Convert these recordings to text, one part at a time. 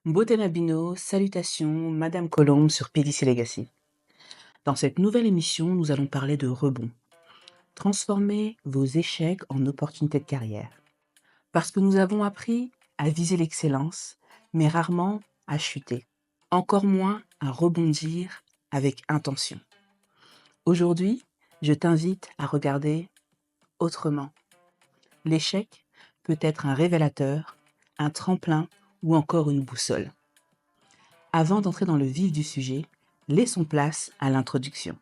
Beauté Nabino, salutations, Madame Colombe sur PDC Legacy. Dans cette nouvelle émission, nous allons parler de rebond. Transformer vos échecs en opportunités de carrière. Parce que nous avons appris à viser l'excellence, mais rarement à chuter. Encore moins à rebondir avec intention. Aujourd'hui, je t'invite à regarder autrement. L'échec peut être un révélateur, un tremplin ou encore une boussole. Avant d'entrer dans le vif du sujet, laissons place à l'introduction.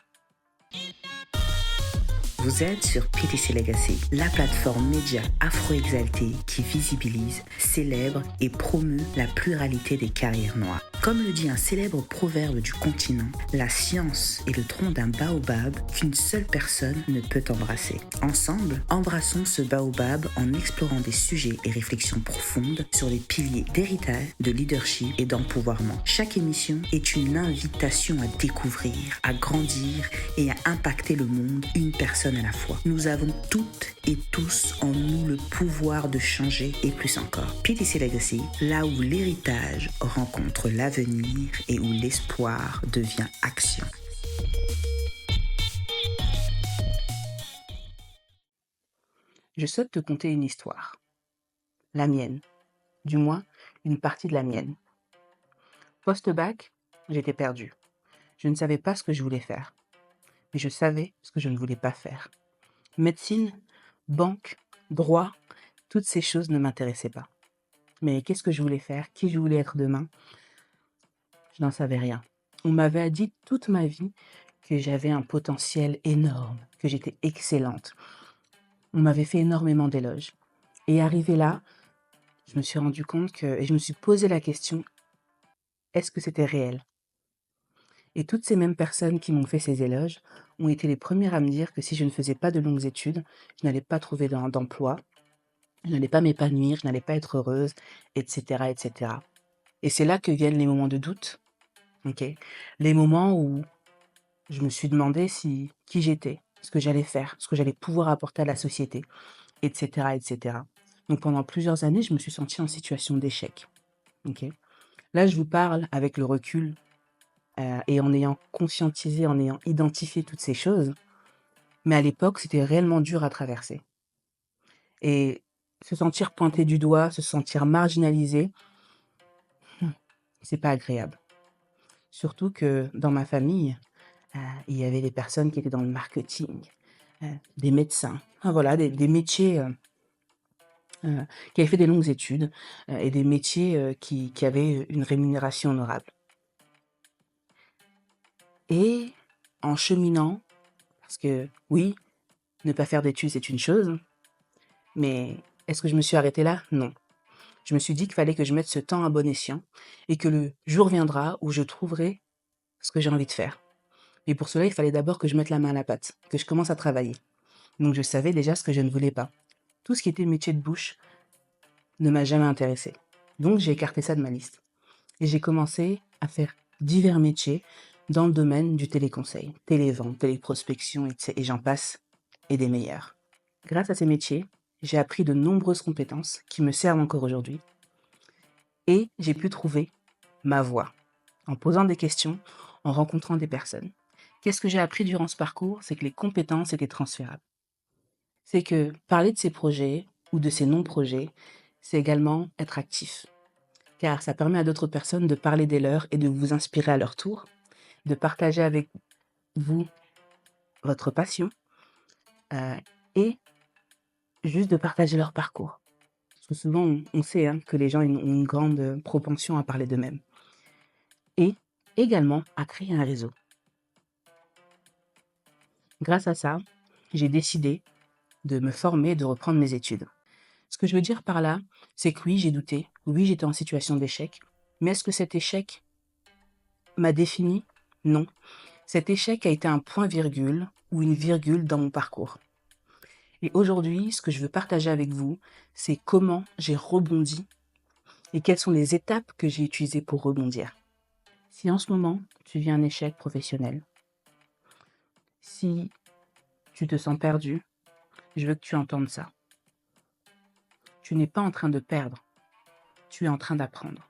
Vous êtes sur PTC Legacy, la plateforme média afro-exaltée qui visibilise, célèbre et promeut la pluralité des carrières noires. Comme le dit un célèbre proverbe du continent, la science est le tronc d'un baobab qu'une seule personne ne peut embrasser. Ensemble, embrassons ce baobab en explorant des sujets et réflexions profondes sur les piliers d'héritage, de leadership et d'empouvoirment. Chaque émission est une invitation à découvrir, à grandir et à impacter le monde, une personne à la fois. Nous avons toutes et tous en nous le pouvoir de changer et plus encore. PTC Legacy, là où l'héritage rencontre l'avenir et où l'espoir devient action. Je souhaite te conter une histoire. La mienne. Du moins, une partie de la mienne. Post-bac, j'étais perdue. Je ne savais pas ce que je voulais faire. Mais je savais ce que je ne voulais pas faire. Médecine, banque, droit, toutes ces choses ne m'intéressaient pas. Mais qu'est-ce que je voulais faire? Qui je voulais être demain? Je n'en savais rien. On m'avait dit toute ma vie que j'avais un potentiel énorme, que j'étais excellente. On m'avait fait énormément d'éloges. Et arrivé là, je me suis rendu compte et je me suis posé la question, est-ce que c'était réel? Et toutes ces mêmes personnes qui m'ont fait ces éloges ont été les premières à me dire que si je ne faisais pas de longues études, je n'allais pas trouver d'emploi, je n'allais pas m'épanouir, je n'allais pas être heureuse, etc., etc. Et c'est là que viennent les moments de doute, ok? Les moments où je me suis demandé qui j'étais, ce que j'allais faire, ce que j'allais pouvoir apporter à la société, etc., etc. Donc pendant plusieurs années, je me suis sentie en situation d'échec, ok? Là, je vous parle avec le recul et en ayant conscientisé, en ayant identifié toutes ces choses, mais à l'époque, c'était réellement dur à traverser. Et se sentir pointé du doigt, se sentir marginalisé, c'est pas agréable. Surtout que dans ma famille, il y avait des personnes qui étaient dans le marketing, des médecins, enfin voilà, des métiers qui avaient fait des longues études et des métiers qui avaient une rémunération honorable. Et en cheminant, parce que oui, ne pas faire d'études, c'est une chose, mais est-ce que je me suis arrêtée là? Non. Je me suis dit qu'il fallait que je mette ce temps à bon escient et que le jour viendra où je trouverai ce que j'ai envie de faire. Et pour cela, il fallait d'abord que je mette la main à la pâte, que je commence à travailler. Donc je savais déjà ce que je ne voulais pas. Tout ce qui était métier de bouche ne m'a jamais intéressé. Donc j'ai écarté ça de ma liste. Et j'ai commencé à faire divers métiers dans le domaine du téléconseil, télévente, téléprospection, et j'en passe, et des meilleurs. Grâce à ces métiers, j'ai appris de nombreuses compétences qui me servent encore aujourd'hui. Et j'ai pu trouver ma voie, en posant des questions, en rencontrant des personnes. Qu'est-ce que j'ai appris durant ce parcours? C'est que les compétences étaient transférables. C'est que parler de ses projets ou de ses non-projets, c'est également être actif. Car ça permet à d'autres personnes de parler des leurs et de vous inspirer à leur tour, de partager avec vous votre passion et juste de partager leur parcours. Parce que souvent, on sait que les gens ont une grande propension à parler d'eux-mêmes. Et également à créer un réseau. Grâce à ça, j'ai décidé de me former et de reprendre mes études. Ce que je veux dire par là, c'est que oui, j'ai douté, oui, j'étais en situation d'échec, mais est-ce que cet échec m'a défini? Non. Cet échec a été un point-virgule ou une virgule dans mon parcours. Et aujourd'hui, ce que je veux partager avec vous, c'est comment j'ai rebondi et quelles sont les étapes que j'ai utilisées pour rebondir. Si en ce moment, tu vis un échec professionnel, si tu te sens perdu, je veux que tu entendes ça. Tu n'es pas en train de perdre, tu es en train d'apprendre.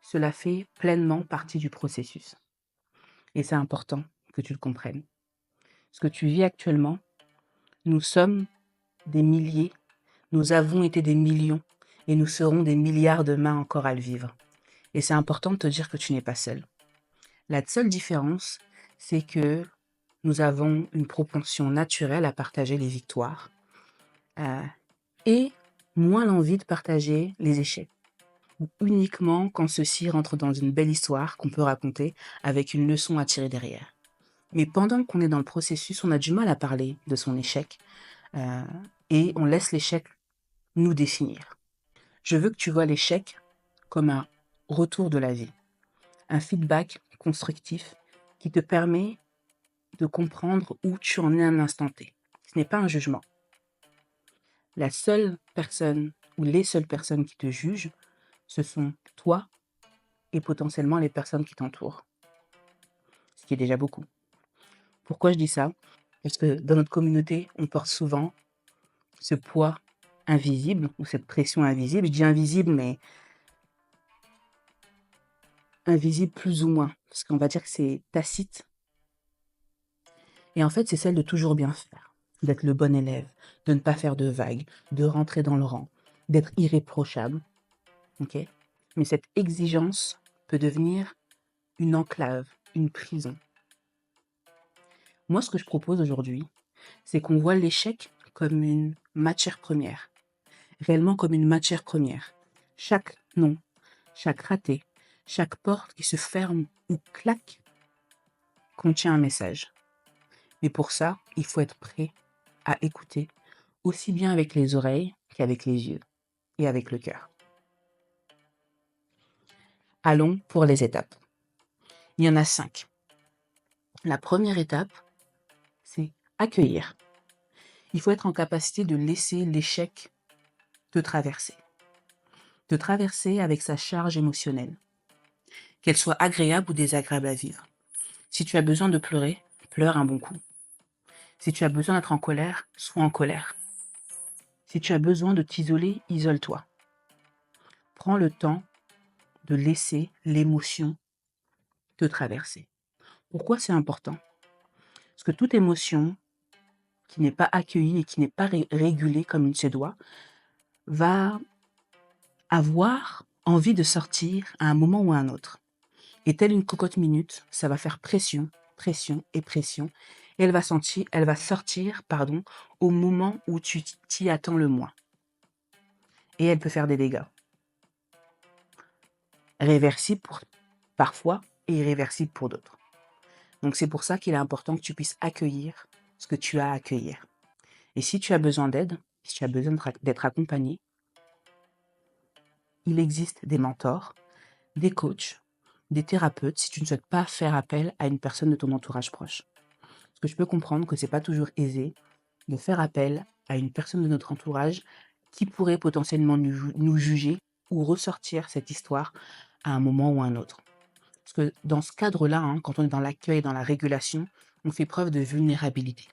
cela fait pleinement partie du processus. Et c'est important que tu le comprennes. Ce que tu vis actuellement, nous sommes des milliers, nous avons été des millions et nous serons des milliards demain encore à le vivre. Et c'est important de te dire que tu n'es pas seul. La seule différence, c'est que nous avons une propension naturelle à partager les victoires et moins l'envie de partager les échecs. Ou uniquement quand ceux-ci rentrent dans une belle histoire qu'on peut raconter avec une leçon à tirer derrière. Mais pendant qu'on est dans le processus, on a du mal à parler de son échec et on laisse l'échec nous définir. Je veux que tu vois l'échec comme un retour de la vie, un feedback constructif qui te permet de comprendre où tu en es à un instant T. Ce n'est pas un jugement. La seule personne ou les seules personnes qui te jugent, ce sont toi et potentiellement les personnes qui t'entourent. Ce qui est déjà beaucoup. Pourquoi je dis ça? Parce que dans notre communauté, on porte souvent ce poids invisible ou cette pression invisible. Je dis invisible, mais invisible plus ou moins, parce qu'on va dire que c'est tacite. Et en fait, c'est celle de toujours bien faire, d'être le bon élève, de ne pas faire de vagues, de rentrer dans le rang, d'être irréprochable. Ok? Mais cette exigence peut devenir une enclave, une prison. Moi, ce que je propose aujourd'hui, c'est qu'on voit l'échec comme une matière première, réellement comme une matière première. Chaque non, chaque raté, chaque porte qui se ferme ou claque contient un message. Mais pour ça, il faut être prêt à écouter, aussi bien avec les oreilles qu'avec les yeux et avec le cœur. Allons pour les étapes. Il y en a 5. La première étape, c'est accueillir. Il faut être en capacité de laisser l'échec te traverser. Te traverser avec sa charge émotionnelle, qu'elle soit agréable ou désagréable à vivre. Si tu as besoin de pleurer, pleure un bon coup. Si tu as besoin d'être en colère, sois en colère. Si tu as besoin de t'isoler, isole-toi. Prends le temps de laisser l'émotion te traverser. Pourquoi c'est important? Parce que toute émotion qui n'est pas accueillie et qui n'est pas régulée comme il se doit, va avoir envie de sortir à un moment ou à un autre. Et telle une cocotte minute, ça va faire pression, pression et pression. Et elle va sortir, au moment où tu t'y attends le moins. Et elle peut faire des dégâts. Réversibles pour parfois et irréversibles pour d'autres. Donc c'est pour ça qu'il est important que tu puisses accueillir ce que tu as à accueillir. Et si tu as besoin d'aide, si tu as besoin d'être accompagné, il existe des mentors, des coachs, des thérapeutes si tu ne souhaites pas faire appel à une personne de ton entourage proche. Parce que je peux comprendre que c'est pas toujours aisé de faire appel à une personne de notre entourage qui pourrait potentiellement nous juger ou ressortir cette histoire à un moment ou à un autre. Parce que dans ce cadre-là, quand on est dans l'accueil et dans la régulation, on fait preuve de vulnérabilité.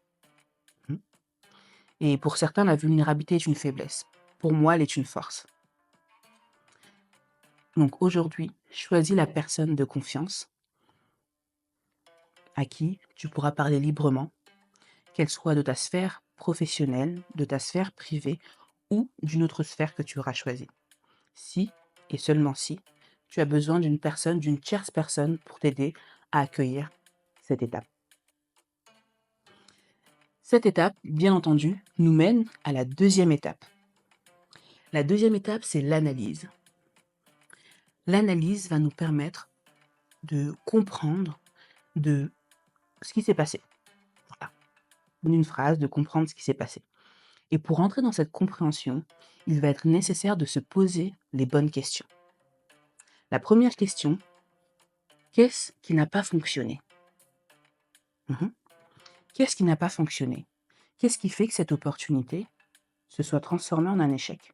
Mhm. Et pour certains, la vulnérabilité est une faiblesse. Pour moi, elle est une force. Donc aujourd'hui, choisis la personne de confiance à qui tu pourras parler librement, qu'elle soit de ta sphère professionnelle, de ta sphère privée ou d'une autre sphère que tu auras choisie. Si, et seulement si, tu as besoin d'une personne, d'une tierce personne pour t'aider à accueillir cette étape. Cette étape, bien entendu, nous mène à la deuxième étape. La deuxième étape, c'est l'analyse. L'analyse va nous permettre de comprendre de ce qui s'est passé. Voilà. En une phrase, de comprendre ce qui s'est passé. Et pour entrer dans cette compréhension, il va être nécessaire de se poser les bonnes questions. La première question, qu'est-ce qui n'a pas fonctionné? Qu'est-ce qui n'a pas fonctionné? Qu'est-ce qui fait que cette opportunité se soit transformée en un échec?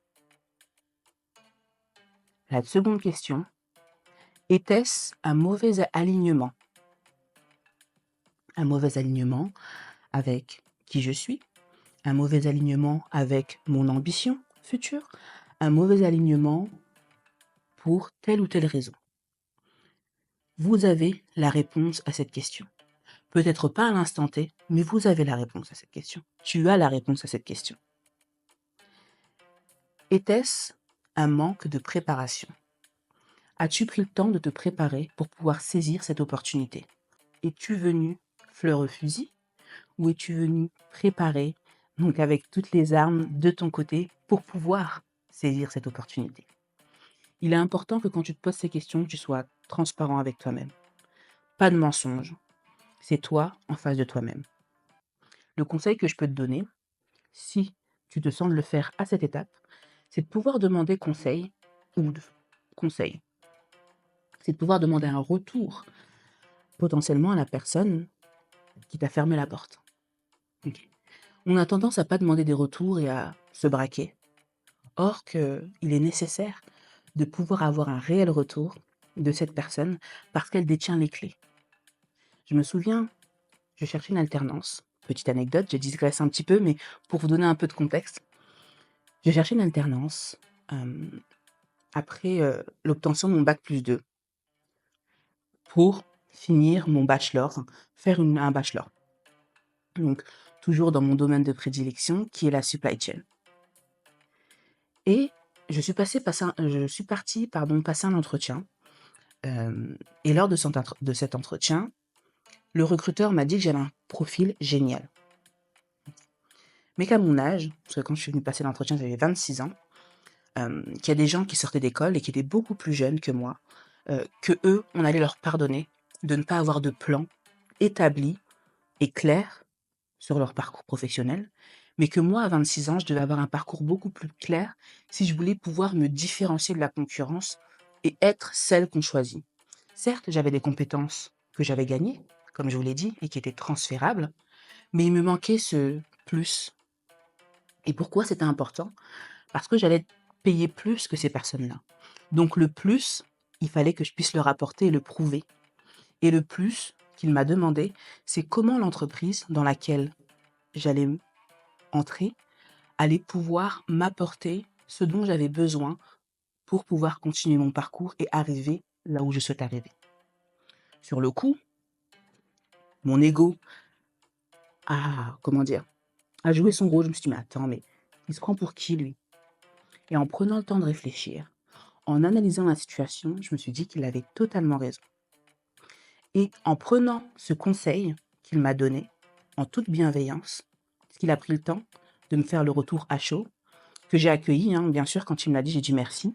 La seconde question, était-ce un mauvais alignement? Un mauvais alignement avec qui je suis? Un mauvais alignement avec mon ambition future? Un mauvais alignement pour telle ou telle raison? Vous avez la réponse à cette question. Peut-être pas à l'instant T, mais vous avez la réponse à cette question. Tu as la réponse à cette question. Était-ce un manque de préparation? As-tu pris le temps de te préparer pour pouvoir saisir cette opportunité? Es-tu venu fleur au fusil ou es-tu venu préparé, donc avec toutes les armes de ton côté pour pouvoir saisir cette opportunité? Il est important que quand tu te poses ces questions, tu sois transparent avec toi-même. Pas de mensonge, c'est toi en face de toi-même. Le conseil que je peux te donner, si tu te sens de le faire à cette étape, c'est de pouvoir demander conseil ou de conseil. C'est de pouvoir demander un retour potentiellement à la personne qui t'a fermé la porte. Ok. On a tendance à pas demander des retours et à se braquer. Or il est nécessaire de pouvoir avoir un réel retour de cette personne parce qu'elle détient les clés. Je me souviens, je cherchais une alternance. Petite anecdote, je digresse un petit peu, mais pour vous donner un peu de contexte, je cherchais une alternance après l'obtention de mon bac+2 pour finir mon bachelor, enfin, faire un bachelor. Donc, toujours dans mon domaine de prédilection, qui est la supply chain. Et je suis partie passer un entretien. Et lors de cet entretien, le recruteur m'a dit que j'avais un profil génial. Mais qu'à mon âge, parce que quand je suis venue passer l'entretien, j'avais 26 ans, qu'il y a des gens qui sortaient d'école et qui étaient beaucoup plus jeunes que moi, que eux, on allait leur pardonner de ne pas avoir de plan établi et clair sur leur parcours professionnel, mais que moi, à 26 ans, je devais avoir un parcours beaucoup plus clair si je voulais pouvoir me différencier de la concurrence et être celle qu'on choisit. Certes, j'avais des compétences que j'avais gagnées, comme je vous l'ai dit, et qui étaient transférables, mais il me manquait ce plus. Et pourquoi c'était important? Parce que j'allais payer plus que ces personnes-là. Donc le plus, il fallait que je puisse le rapporter et le prouver. Et le plus qu'il m'a demandé, c'est comment l'entreprise dans laquelle j'allais entrer allait pouvoir m'apporter ce dont j'avais besoin pour pouvoir continuer mon parcours et arriver là où je souhaite arriver. Sur le coup, mon ego a joué son rôle. Je me suis dit, mais attends, mais il se prend pour qui lui? Et en prenant le temps de réfléchir, en analysant la situation, je me suis dit qu'il avait totalement raison. Et en prenant ce conseil qu'il m'a donné, en toute bienveillance, parce qu'il a pris le temps de me faire le retour à chaud, que j'ai accueilli, hein, bien sûr, quand il me l'a dit, j'ai dit merci.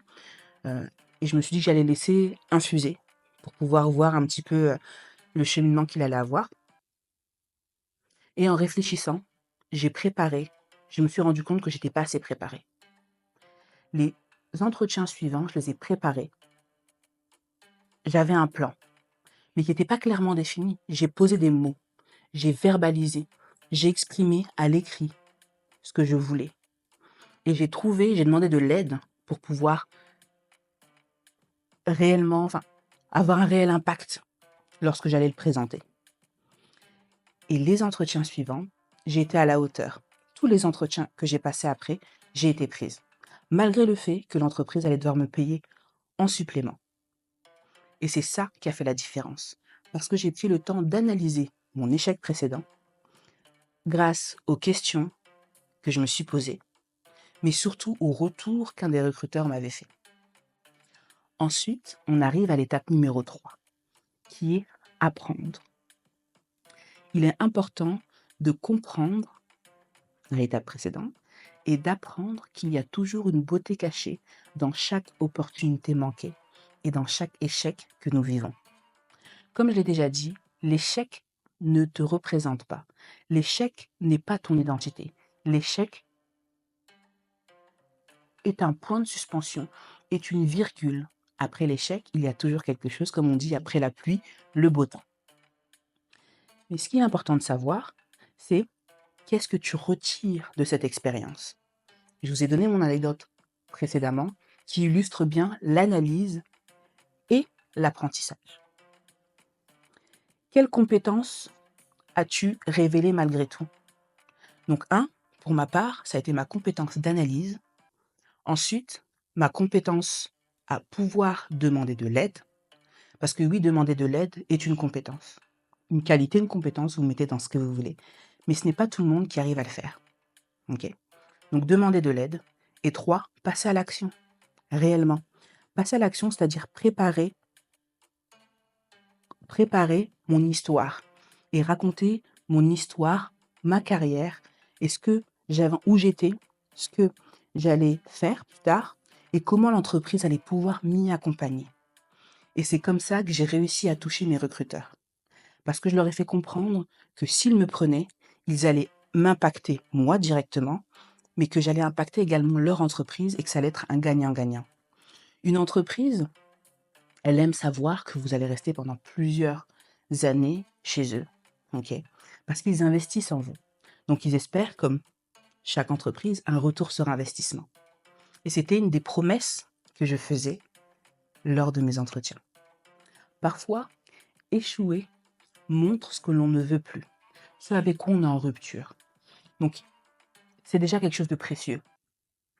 Et je me suis dit que j'allais laisser infuser pour pouvoir voir un petit peu le cheminement qu'il allait avoir. Et en réfléchissant, je me suis rendu compte que j'étais pas assez préparée. Les entretiens suivants, je les ai préparés. J'avais un plan, mais qui n'était pas clairement défini. J'ai posé des mots, j'ai verbalisé, j'ai exprimé à l'écrit ce que je voulais. Et j'ai demandé de l'aide pour pouvoir avoir un réel impact lorsque j'allais le présenter. Et les entretiens suivants, j'ai été à la hauteur. Tous les entretiens que j'ai passés après, j'ai été prise. Malgré le fait que l'entreprise allait devoir me payer en supplément. Et c'est ça qui a fait la différence. Parce que j'ai pris le temps d'analyser mon échec précédent grâce aux questions que je me suis posées, mais surtout au retour qu'un des recruteurs m'avait fait. Ensuite, on arrive à l'étape numéro 3, qui est apprendre. Il est important de comprendre l'étape précédente et d'apprendre qu'il y a toujours une beauté cachée dans chaque opportunité manquée et dans chaque échec que nous vivons. Comme je l'ai déjà dit, l'échec ne te représente pas. L'échec n'est pas ton identité. L'échec est un point de suspension, est une virgule. Après l'échec, il y a toujours quelque chose, comme on dit, après la pluie, le beau temps. Mais ce qui est important de savoir, c'est qu'est-ce que tu retires de cette expérience. Je vous ai donné mon anecdote précédemment qui illustre bien l'analyse et l'apprentissage. Quelles compétences as-tu révélées malgré tout? Donc pour ma part, ça a été ma compétence d'analyse. Ensuite, ma compétence à pouvoir demander de l'aide, Parce que oui, demander de l'aide est une compétence. Une qualité, une compétence, vous mettez dans ce que vous voulez. Mais ce n'est pas tout le monde qui arrive à le faire. OK? Donc demander de l'aide. Et 3, passer à l'action, réellement. Passer à l'action, c'est-à-dire préparer mon histoire et raconter mon histoire, ma carrière et ce que j'avais où j'étais, ce que j'allais faire plus tard et comment l'entreprise allait pouvoir m'y accompagner. Et c'est comme ça que j'ai réussi à toucher mes recruteurs. Parce que je leur ai fait comprendre que s'ils me prenaient, ils allaient m'impacter moi directement, mais que j'allais impacter également leur entreprise et que ça allait être un gagnant-gagnant. Une entreprise, elle aime savoir que vous allez rester pendant plusieurs années chez eux, OK? Parce qu'ils investissent en vous. Donc ils espèrent, comme chaque entreprise, un retour sur investissement. Et c'était une des promesses que je faisais lors de mes entretiens. Parfois, échouer montre ce que l'on ne veut plus, ce avec quoi on est en rupture. Donc, c'est déjà quelque chose de précieux.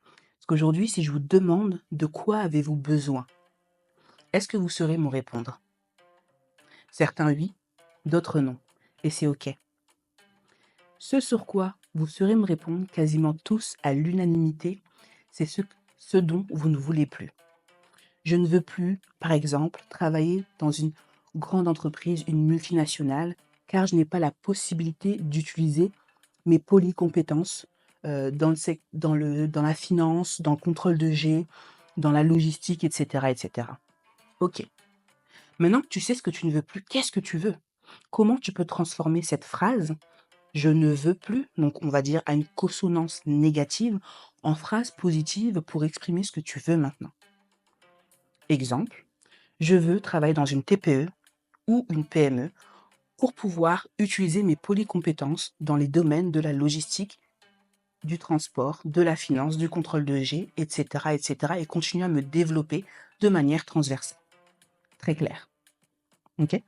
Parce qu'aujourd'hui, si je vous demande de quoi avez-vous besoin, est-ce que vous saurez me répondre? Certains oui, d'autres non. Et c'est OK. Ce sur quoi vous saurez me répondre quasiment tous à l'unanimité, c'est ce dont vous ne voulez plus. Je ne veux plus, par exemple, travailler dans une grande entreprise, une multinationale, car je n'ai pas la possibilité d'utiliser mes polycompétences dans la finance, dans le contrôle de G, dans la logistique, etc., etc. OK. Maintenant que tu sais ce que tu ne veux plus, qu'est-ce que tu veux? Comment tu peux transformer cette phrase je ne veux plus, donc on va dire à une consonance négative, en phrase positive pour exprimer ce que tu veux maintenant. Exemple, je veux travailler dans une TPE ou une PME pour pouvoir utiliser mes polycompétences dans les domaines de la logistique, du transport, de la finance, du contrôle de G, etc., etc., et continuer à me développer de manière transversale. Très clair. OK?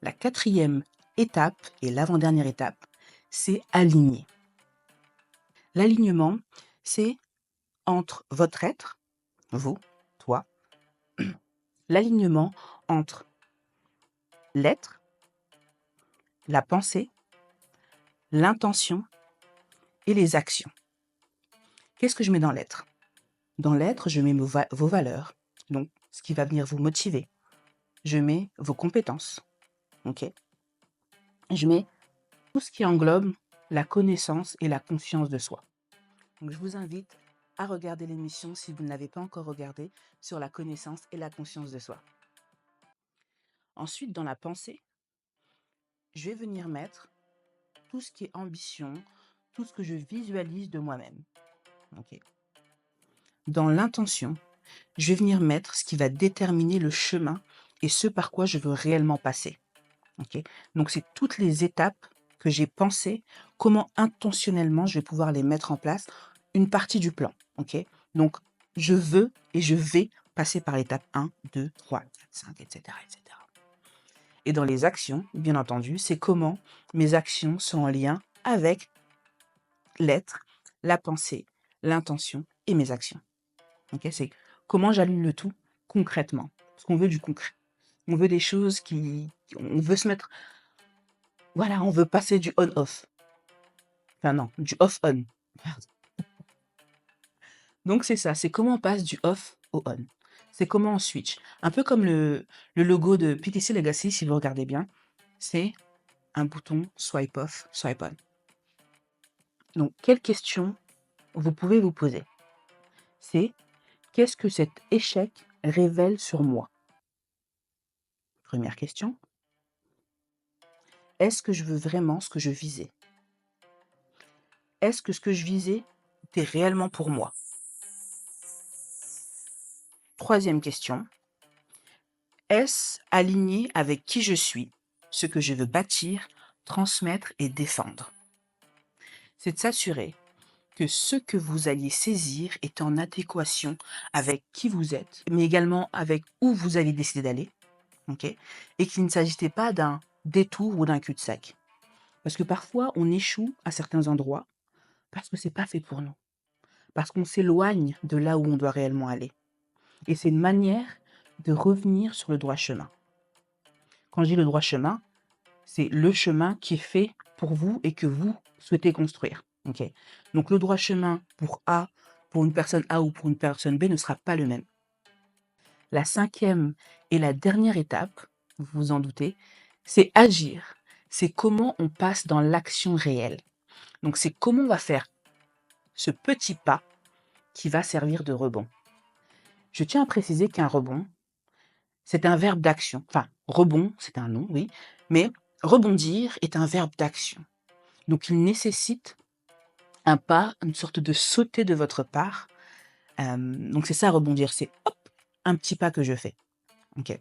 La quatrième étape et l'avant-dernière étape, c'est aligner. L'alignement, c'est entre votre être, vous, toi, l'alignement entre l'être, la pensée, l'intention et les actions. Qu'est-ce que je mets dans l'être? Dans l'être, je mets vos valeurs, donc ce qui va venir vous motiver. Je mets vos compétences, ok? Je mets tout ce qui englobe la connaissance et la confiance de soi. Donc je vous invite à regarder l'émission si vous ne l'avez pas encore regardée sur la connaissance et la conscience de soi. Ensuite, dans la pensée, je vais venir mettre tout ce qui est ambition, tout ce que je visualise de moi-même. Ok. Dans l'intention, je vais venir mettre ce qui va déterminer le chemin et ce par quoi je veux réellement passer. Ok. Donc, c'est toutes les étapes que j'ai pensées, comment intentionnellement je vais pouvoir les mettre en place, une partie du plan. Ok. Donc, je veux et je vais passer par l'étape 1, 2, 3, 4, 5, etc., etc. Et dans les actions, bien entendu, c'est comment mes actions sont en lien avec l'être, la pensée, l'intention et mes actions. Ok, c'est comment j'aligne le tout concrètement. Parce qu'on veut du concret. On veut des choses on veut se mettre. Voilà, on veut passer du on-off. Enfin non, du off-on. Donc c'est ça, c'est comment on passe du off au on. C'est comment on switch. Un peu comme le logo de PTC Legacy, si vous regardez bien, c'est un bouton swipe off, swipe on. Donc, quelle question vous pouvez vous poser? C'est qu'est-ce que cet échec révèle sur moi? Première question. Est-ce que je veux vraiment ce que je visais? Est-ce que ce que je visais était réellement pour moi? Troisième question. Est-ce aligné avec qui je suis, ce que je veux bâtir, transmettre et défendre? C'est de s'assurer que ce que vous alliez saisir est en adéquation avec qui vous êtes, mais également avec où vous allez décider d'aller, ok? Et qu'il ne s'agissait pas d'un détour ou d'un cul-de-sac. Parce que parfois, on échoue à certains endroits parce que c'est pas fait pour nous. Parce qu'on s'éloigne de là où on doit réellement aller. Et c'est une manière de revenir sur le droit chemin. Quand je dis le droit chemin, c'est le chemin qui est fait pour vous et que vous souhaitez construire. OK? Donc le droit chemin pour une personne A ou pour une personne B ne sera pas le même. La 5e et la dernière étape, vous vous en doutez, c'est agir. C'est comment on passe dans l'action réelle. Donc c'est comment on va faire ce petit pas qui va servir de rebond. Je tiens à préciser qu'un rebond, c'est un verbe d'action. Enfin, rebond, c'est un nom, oui, mais rebondir est un verbe d'action. Donc il nécessite un pas, une sorte de sauter de votre part. Donc c'est ça rebondir, c'est hop, un petit pas que je fais. OK.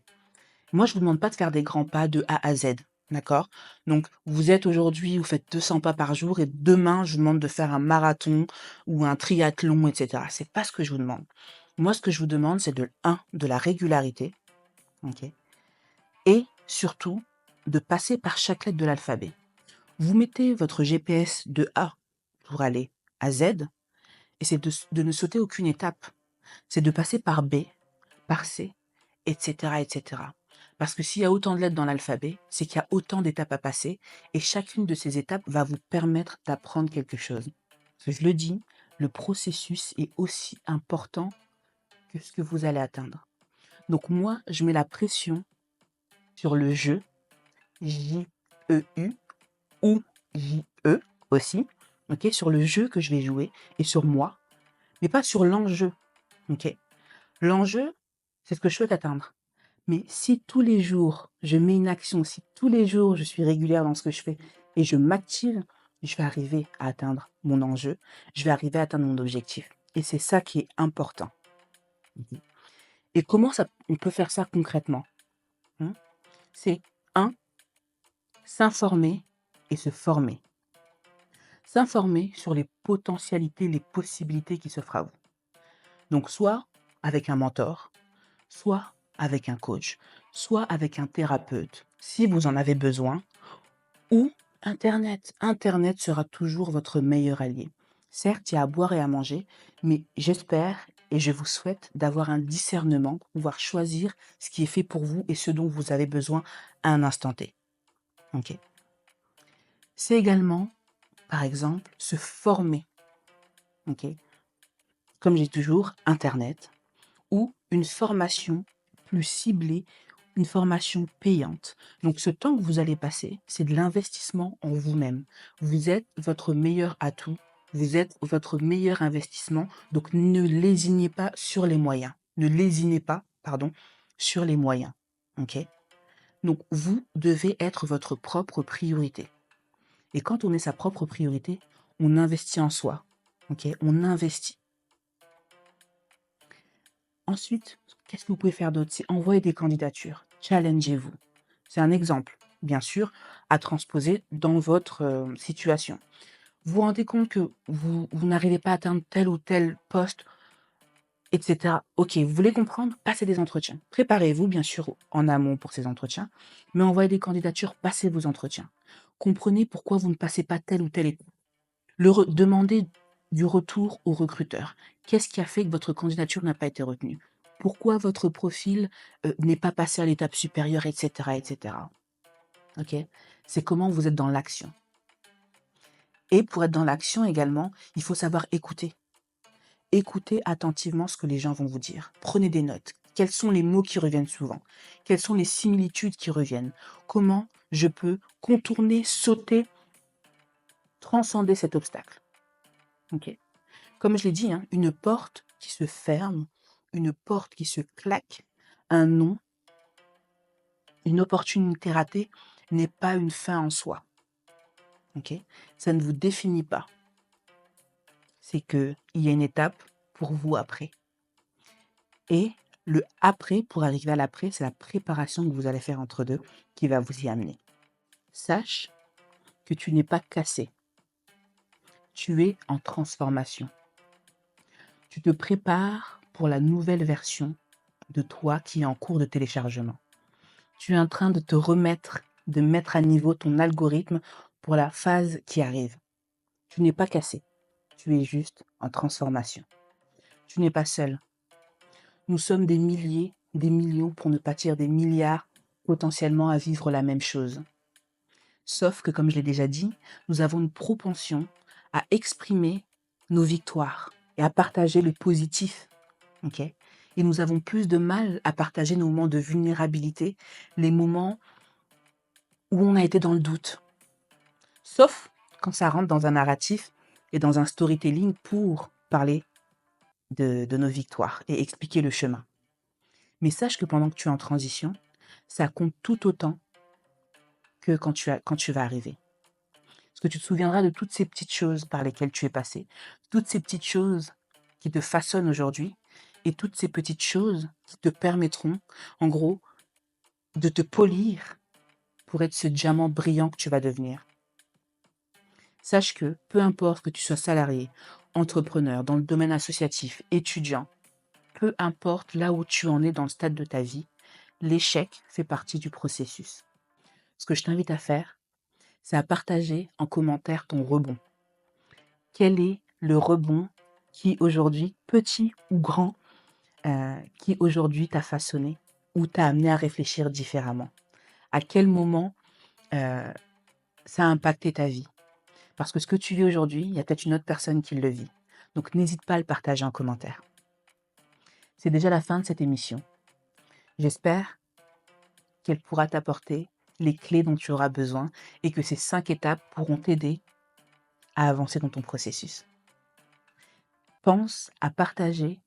Moi, je vous demande pas de faire des grands pas de A à Z, d'accord? Donc vous êtes aujourd'hui, vous faites 200 pas par jour et demain, je vous demande de faire un marathon ou un triathlon et cetera. C'est pas ce que je vous demande. Moi, ce que je vous demande, c'est de la régularité, OK? Et surtout, de passer par chaque lettre de l'alphabet. Vous mettez votre GPS de A pour aller à Z et c'est de ne sauter aucune étape. C'est de passer par B, par C, et cetera, et cetera. Parce que s'il y a autant de lettres dans l'alphabet, c'est qu'il y a autant d'étapes à passer et chacune de ces étapes va vous permettre d'apprendre quelque chose. Parce que je le dis, le processus est aussi important que ce que vous allez atteindre. Donc moi, je mets la pression sur le jeu, J-E-U, ou J-E aussi, OK, sur le jeu que je vais jouer et sur moi, mais pas sur l'enjeu, OK? L'enjeu, c'est ce que je souhaite atteindre. Mais si tous les jours, je mets une action, si tous les jours, je suis régulière dans ce que je fais et je m'active, je vais arriver à atteindre mon enjeu, je vais arriver à atteindre mon objectif. Et c'est ça qui est important. Mmh. Et comment ça on peut faire ça concrètement? Mmh? C'est un, s'informer et se former. S'informer sur les potentialités, les possibilités qui s'offrent à vous. Donc soit avec un mentor, soit avec un coach, soit avec un thérapeute, si vous en avez besoin, ou internet. Internet sera toujours votre meilleur allié. Certes, il y a à boire et à manger, mais j'espère et je vous souhaite d'avoir un discernement pour pouvoir choisir ce qui est fait pour vous et ce dont vous avez besoin à un instant T. OK? C'est également, par exemple, se former, OK? Comme j'ai toujours, internet ou une formation plus ciblée, une formation payante. Donc ce temps que vous allez passer, c'est de l'investissement en vous-même. Vous êtes votre meilleur atout, vous êtes votre meilleur investissement, donc ne lésinez pas sur les moyens. Ne lésinez pas, pardon, sur les moyens. OK? Donc vous devez être votre propre priorité. Et quand on est sa propre priorité, on investit en soi. OK? On investit. Ensuite, qu'est-ce que vous pouvez faire d'autre? C'est envoyer des candidatures. Challengez-vous. C'est un exemple, bien sûr, à transposer dans votre situation. Vous vous rendez compte que vous n'arrivez pas à atteindre tel ou tel poste, etc. Ok, vous voulez comprendre? Passez des entretiens. Préparez-vous, bien sûr, en amont pour ces entretiens, mais envoyez des candidatures, passez vos entretiens. Comprenez pourquoi vous ne passez pas telle ou telle étape. Demandez du retour au recruteur. Qu'est-ce qui a fait que votre candidature n'a pas été retenue? Pourquoi votre profil n'est pas passé à l'étape supérieure, etc., etc. OK? C'est comment vous êtes dans l'action. Et pour être dans l'action également, il faut savoir écouter. Écoutez attentivement ce que les gens vont vous dire. Prenez des notes. Quels sont les mots qui reviennent souvent? Quelles sont les similitudes qui reviennent? Comment je peux contourner, sauter, transcender cet obstacle? OK? Comme je l'ai dit, hein, une porte qui se ferme, une porte qui se claque, un non, une opportunité ratée n'est pas une fin en soi. OK? Ça ne vous définit pas. C'est qu'il y a une étape pour vous après. Et le après, pour arriver à l'après, c'est la préparation que vous allez faire entre deux qui va vous y amener. Sache que tu n'es pas cassé. Tu es en transformation. Tu te prépares pour la nouvelle version de toi qui est en cours de téléchargement. Tu es en train de te remettre, de mettre à niveau ton algorithme pour la phase qui arrive. Tu n'es pas cassé. Tu es juste en transformation. Tu n'es pas seul. Nous sommes des milliers des millions, pour ne pas dire des milliards, potentiellement à vivre la même chose. Sauf que, comme je l'ai déjà dit, nous avons une propension à exprimer nos victoires et à partager le positif. Ok. Et nous avons plus de mal à partager nos moments de vulnérabilité, les moments où on a été dans le doute. Sauf quand ça rentre dans un narratif et dans un storytelling pour parler de nos victoires et expliquer le chemin. Mais sache que pendant que tu es en transition, ça compte tout autant que quand tu vas arriver. Parce que tu te souviendras de toutes ces petites choses par lesquelles tu es passé, toutes ces petites choses qui te façonnent aujourd'hui et toutes ces petites choses qui te permettront, en gros, de te polir pour être ce diamant brillant que tu vas devenir. Sache que, peu importe que tu sois salarié, entrepreneur, dans le domaine associatif, étudiant, peu importe là où tu en es dans le stade de ta vie, l'échec fait partie du processus. Ce que je t'invite à faire, c'est à partager en commentaire ton rebond. Quel est le rebond qui aujourd'hui, petit ou grand, qui aujourd'hui t'a façonné ou t'a amené à réfléchir différemment? À quel moment ça a impacté ta vie? Parce que ce que tu vis aujourd'hui, il y a peut-être une autre personne qui le vit. Donc n'hésite pas à le partager en commentaire. C'est déjà la fin de cette émission. J'espère qu'elle pourra t'apporter les clés dont tu auras besoin et que ces 5 étapes pourront t'aider à avancer dans ton processus. Pense à partager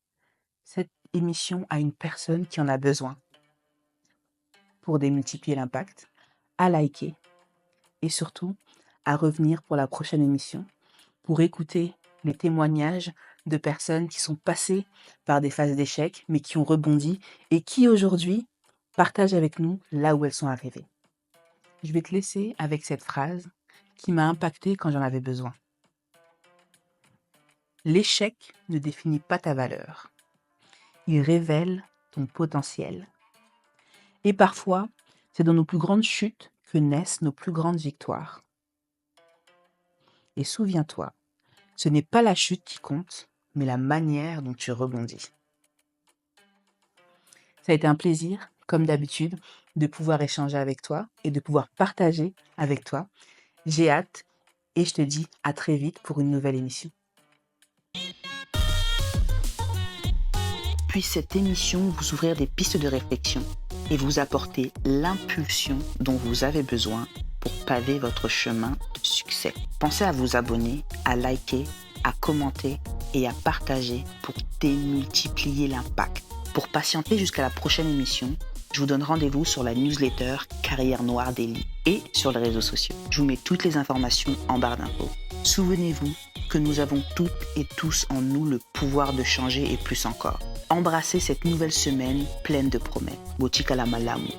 cette émission à une personne qui en a besoin pour démultiplier l'impact, à liker et surtout à revenir pour la prochaine émission pour écouter les témoignages de personnes qui sont passées par des phases d'échec mais qui ont rebondi et qui aujourd'hui partagent avec nous là où elles sont arrivées. Je vais te laisser avec cette phrase qui m'a impactée quand j'en avais besoin. L'échec ne définit pas ta valeur. Il révèle ton potentiel. Et parfois, c'est dans nos plus grandes chutes que naissent nos plus grandes victoires. Et souviens-toi, ce n'est pas la chute qui compte, mais la manière dont tu rebondis. Ça a été un plaisir, comme d'habitude, de pouvoir échanger avec toi et de pouvoir partager avec toi. J'ai hâte et je te dis à très vite pour une nouvelle émission. Puisse cette émission vous ouvrir des pistes de réflexion et vous apporter l'impulsion dont vous avez besoin pour paver votre chemin de succès. Pensez à vous abonner, à liker, à commenter et à partager pour démultiplier l'impact. Pour patienter jusqu'à la prochaine émission, je vous donne rendez-vous sur la newsletter Carrière Noire Daily et sur les réseaux sociaux. Je vous mets toutes les informations en barre d'infos. Souvenez-vous que nous avons toutes et tous en nous le pouvoir de changer et plus encore. Embrassez cette nouvelle semaine pleine de promesses. Botika la malamu.